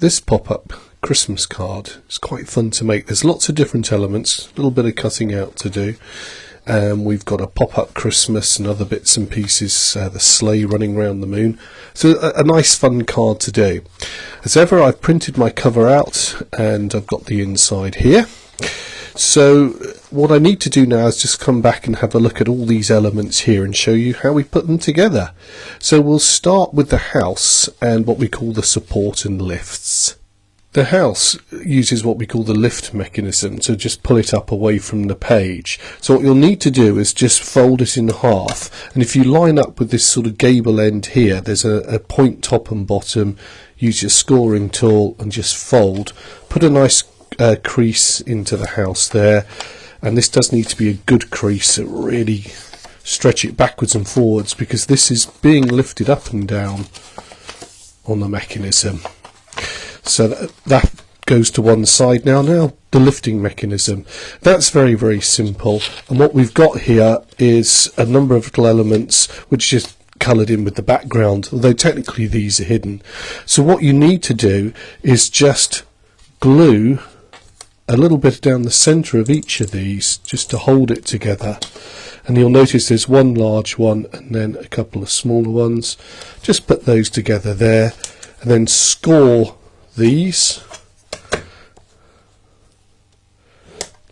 This pop-up Christmas card is quite fun to make. There's lots of different elements, a little bit of cutting out to do. We've got a pop-up Christmas and other bits and pieces, the sleigh running around the moon. So a nice fun card to do. As ever, I've printed my cover out and I've got the inside here. So what I need to do now is just come back and have a look at all these elements here and show you how we put them together. So we'll start with the house and what we call the support and lifts. The house uses what we call the lift mechanism to just pull it up away from the page. So what you'll need to do is just fold it in half, and if you line up with this sort of gable end here, there's a point top and bottom. Use your scoring tool and just fold. Put a nice crease into the house there, and this does need to be a good crease, so really stretch it backwards and forwards because this is being lifted up and down on the mechanism. So that goes to one side now. Now the lifting mechanism. That's very, very simple. And what we've got here is a number of little elements which is coloured in with the background, although technically these are hidden. So what you need to do is just glue a little bit down the centre of each of these just to hold it together. And you'll notice there's one large one and then a couple of smaller ones. Just put those together there and then score these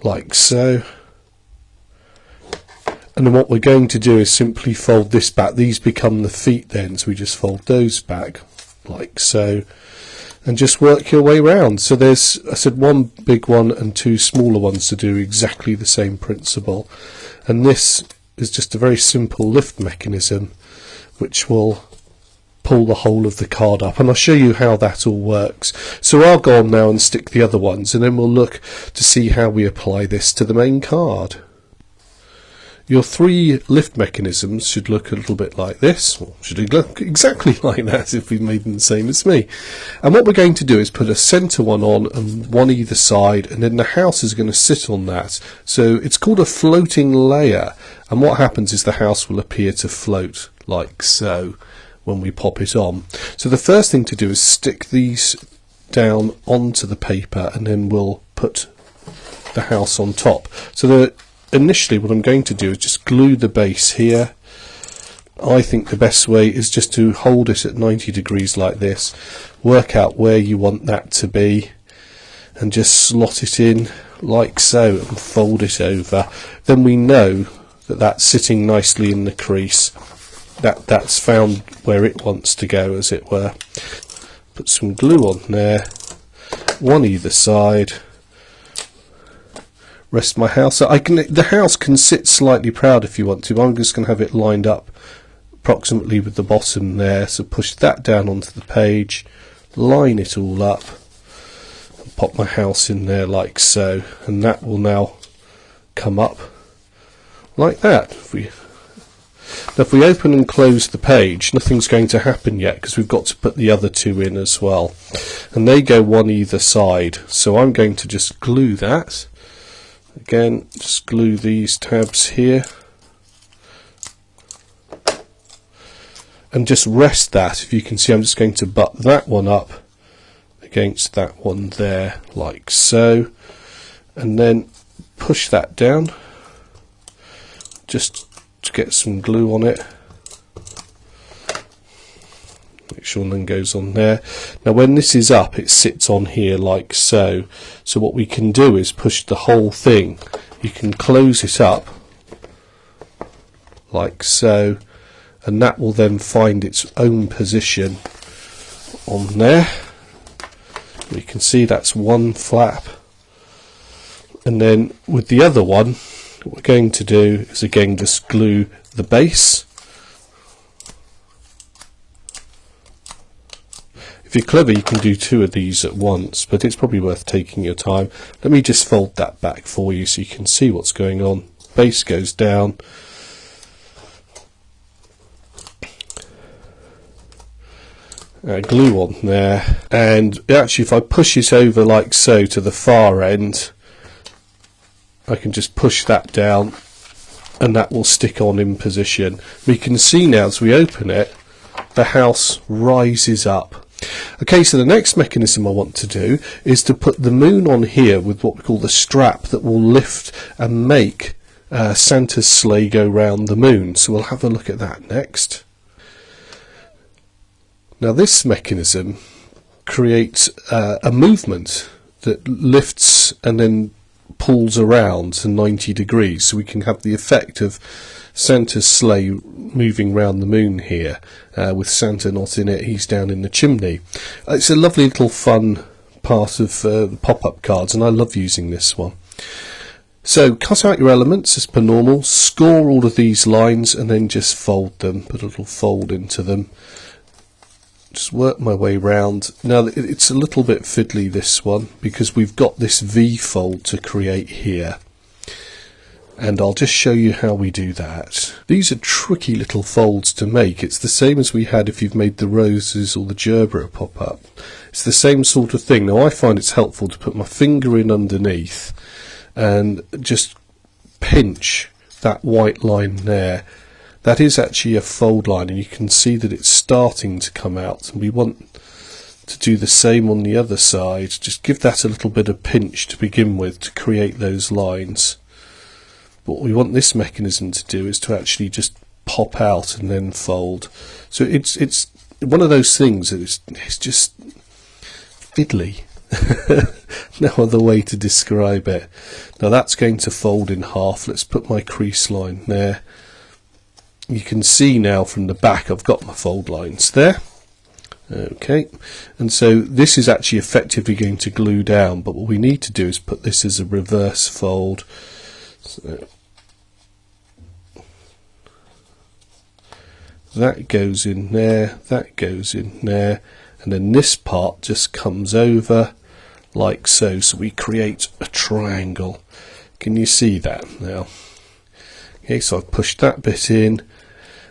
like so, and then what we're going to do is simply fold this back. These become the feet then, so we just fold those back like so and just work your way round. So there's, I said, one big one and two smaller ones to do exactly the same principle, and this is just a very simple lift mechanism which will pull the whole of the card up, and I'll show you how that all works. So I'll go on now and stick the other ones, and then we'll look to see how we apply this to the main card. Your three lift mechanisms should look a little bit like this, or should look exactly like that if we've made them the same as me. And what we're going to do is put a centre one on and one either side, and then the house is going to sit on that. So it's called a floating layer, and what happens is the house will appear to float like so when we pop it on. So the first thing to do is stick these down onto the paper, and then we'll put the house on top. So initially what I'm going to do is just glue the base here. I think the best way is just to hold it at 90 degrees like this, work out where you want that to be, and just slot it in like so and fold it over. Then we know that that's sitting nicely in the crease. That's found where it wants to go, as it were. Put some glue on there, one either side. Rest my house. The house can sit slightly proud if you want to, but I'm just going to have it lined up approximately with the bottom there. So push that down onto the page, line it all up, and pop my house in there like so, and that will now come up like that. If we open and close the page, nothing's going to happen yet because we've got to put the other two in as well, and they go one either side. So I'm going to just glue that again, just glue these tabs here and just rest that. If you can see, I'm just going to butt that one up against that one there like so, and then push that down just to get some glue on it. Make sure none goes on there. Now when this is up, it sits on here like so. So what we can do is push the whole thing. You can close it up like so, and that will then find its own position on there. You can see that's one flap, and then with the other one, what we're going to do is again just glue the base. If you're clever, you can do two of these at once, but it's probably worth taking your time. Let me just fold that back for you so you can see what's going on. Base goes down. Glue on there, and actually if I push it over like so to the far end, I can just push that down and that will stick on in position. We can see now as we open it, the house rises up Okay, so the next mechanism I want to do is to put the moon on here with what we call the strap that will lift and make Santa's sleigh go round the moon. So we'll have a look at that next. Now this mechanism creates a movement that lifts and then pulls around to 90 degrees, so we can have the effect of Santa's sleigh moving round the moon here, with Santa not in it, he's down in the chimney. It's a lovely little fun part of the pop-up cards, and I love using this one. So cut out your elements as per normal, score all of these lines and then just fold them, put a little fold into them. Just work my way round. Now it's a little bit fiddly, this one, because we've got this V fold to create here, and I'll just show you how we do that. These are tricky little folds to make. It's the same as we had if you've made the roses or the gerbera pop up. It's the same sort of thing. Now I find it's helpful to put my finger in underneath and just pinch that white line there. That is actually a fold line, and you can see that it's starting to come out, and we want to do the same on the other side. Just give that a little bit of pinch to begin with to create those lines. What we want this mechanism to do is to actually just pop out and then fold. So it's one of those things that it's just fiddly. No other way to describe it. Now that's going to fold in half. Let's put my crease line there. You can see now from the back I've got my fold lines there. Okay, and so this is actually effectively going to glue down, but what we need to do is put this as a reverse fold. So that goes in there, that goes in there, and then this part just comes over like so, so we create a triangle. Can you see that now? Okay, so I've pushed that bit in.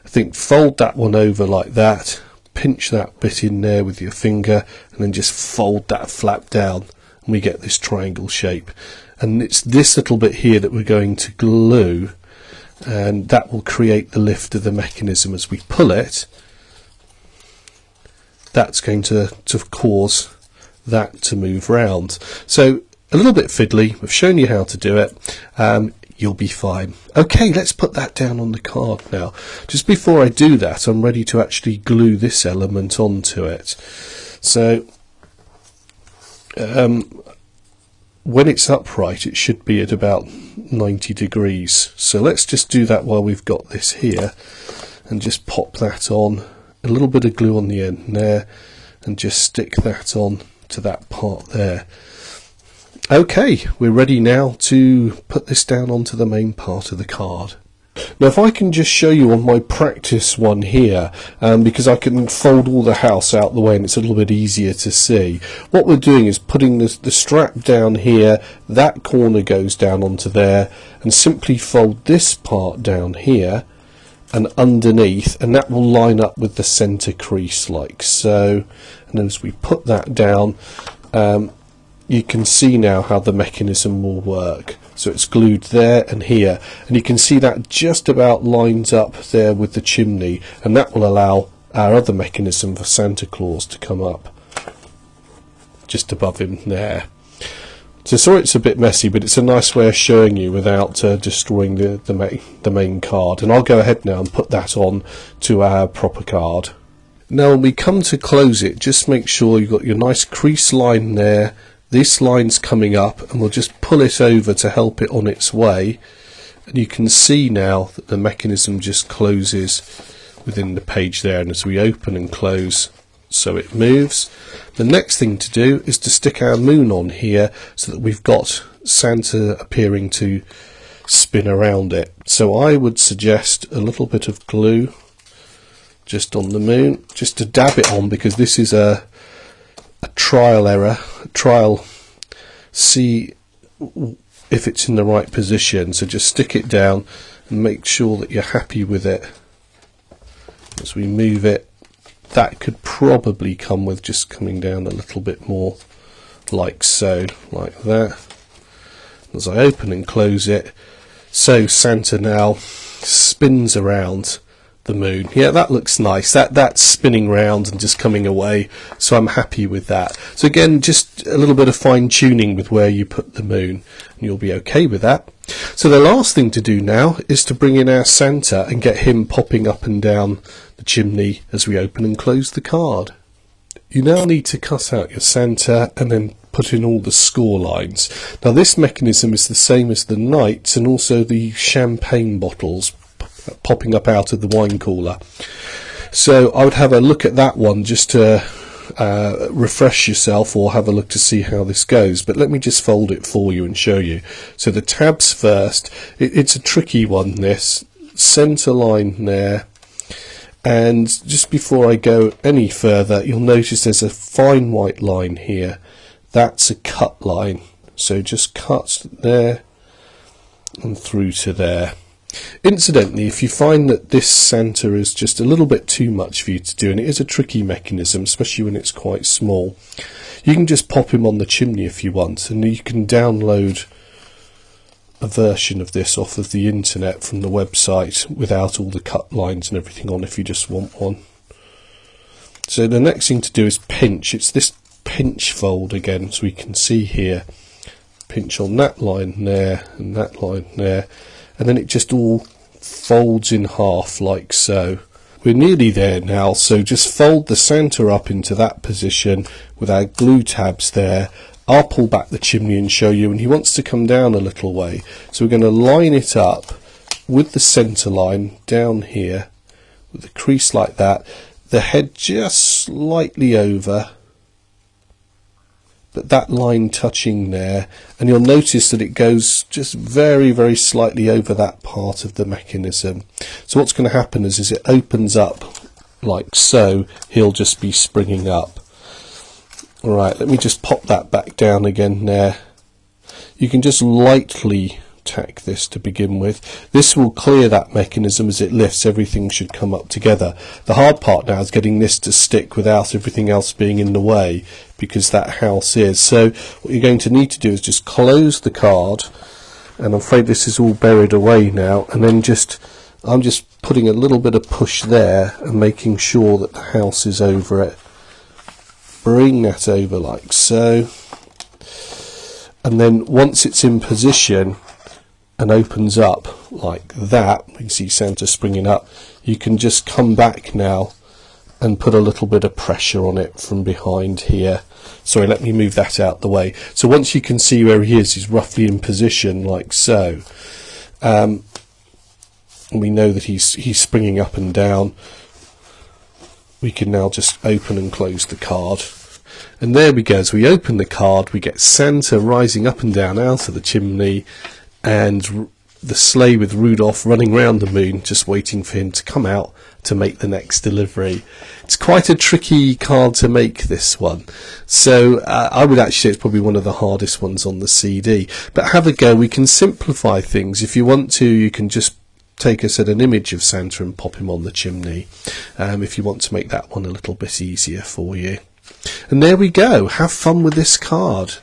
I think fold that one over like that, pinch that bit in there with your finger, and then just fold that flap down, and we get this triangle shape. And it's this little bit here that we're going to glue, and that will create the lift of the mechanism. As we pull it, that's going to cause that to move round. So a little bit fiddly, we've shown you how to do it. You'll be fine. Okay, let's put that down on the card now. Just before I do that, I'm ready to actually glue this element onto it. So when it's upright, it should be at about 90 degrees. So let's just do that while we've got this here, and just pop that on. A little bit of glue on the end there, and just stick that on to that part there. Okay, we're ready now to put this down onto the main part of the card. Now if I can just show you on my practice one here, because I can fold all the house out the way and it's a little bit easier to see. What we're doing is putting the strap down here, that corner goes down onto there, and simply fold this part down here and underneath, and that will line up with the centre crease like so. And then as we put that down, you can see now how the mechanism will work. So it's glued there and here, and you can see that just about lines up there with the chimney, and that will allow our other mechanism for Santa Claus to come up just above him there. So sorry it's a bit messy, but it's a nice way of showing you without destroying the main card. And I'll go ahead now and put that on to our proper card. Now when we come to close it, just make sure you've got your nice crease line there. This line's coming up, and we'll just pull it over to help it on its way. And you can see now that the mechanism just closes within the page there, and as we open and close, so it moves. The next thing to do is to stick our moon on here so that we've got Santa appearing to spin around it. So I would suggest a little bit of glue just on the moon, just to dab it on, because this is a trial, see if it's in the right position. So just stick it down and make sure that you're happy with it. As we move it, that could probably come with just coming down a little bit more like so, like that. As I open and close it, so Santa now spins around the moon. Yeah, that looks nice. That's spinning round and just coming away, so I'm happy with that. So again, just a little bit of fine tuning with where you put the moon, and you'll be okay with that. So the last thing to do now is to bring in our Santa and get him popping up and down the chimney as we open and close the card. You now need to cut out your Santa and then put in all the score lines. Now this mechanism is the same as the knights and also the champagne bottles popping up out of the wine cooler. So I would have a look at that one just to refresh yourself, or have a look to see how this goes. But let me just fold it for you and show you. So the tabs first. It's a tricky one, this. Centre line there. And just before I go any further, you'll notice there's a fine white line here. That's a cut line. So just cut there and through to there. Incidentally, if you find that this Santa is just a little bit too much for you to do, and it is a tricky mechanism, especially when it's quite small, you can just pop him on the chimney if you want, and you can download a version of this off of the internet from the website without all the cut lines and everything on, if you just want one. So the next thing to do is pinch. It's this pinch fold again, so we can see here, pinch on that line there and that line there, and then it just all folds in half like so. We're nearly there now, so just fold the Santa up into that position with our glue tabs there. I'll pull back the chimney and show you, and he wants to come down a little way, so we're going to line it up with the centre line down here with a crease like that, the head just slightly over, but that line touching there, and you'll notice that it goes just very, very slightly over that part of the mechanism. So what's going to happen is as it opens up like so, he'll just be springing up. Alright, let me just pop that back down again there. You can just lightly tack this to begin with. This will clear that mechanism as it lifts. Everything should come up together. The hard part now is getting this to stick without everything else being in the way, because that house is. So what you're going to need to do is just close the card, and I'm afraid this is all buried away now, and then I'm just putting a little bit of push there and making sure that the house is over it. Bring that over like so, and then once it's in position and opens up like that, you can see Santa springing up, you can just come back now and put a little bit of pressure on it from behind here. Sorry, let me move that out the way. So once you can see where he is, he's roughly in position like so. And we know that he's springing up and down. We can now just open and close the card. And there we go. As we open the card, we get Santa rising up and down out of the chimney, and the sleigh with Rudolph running round the moon, just waiting for him to come out to make the next delivery. It's quite a tricky card to make, this one. So I would actually say it's probably one of the hardest ones on the CD. But have a go. We can simplify things. If you want to, you can just take us at an image of Santa and pop him on the chimney, if you want to make that one a little bit easier for you. And there we go. Have fun with this card.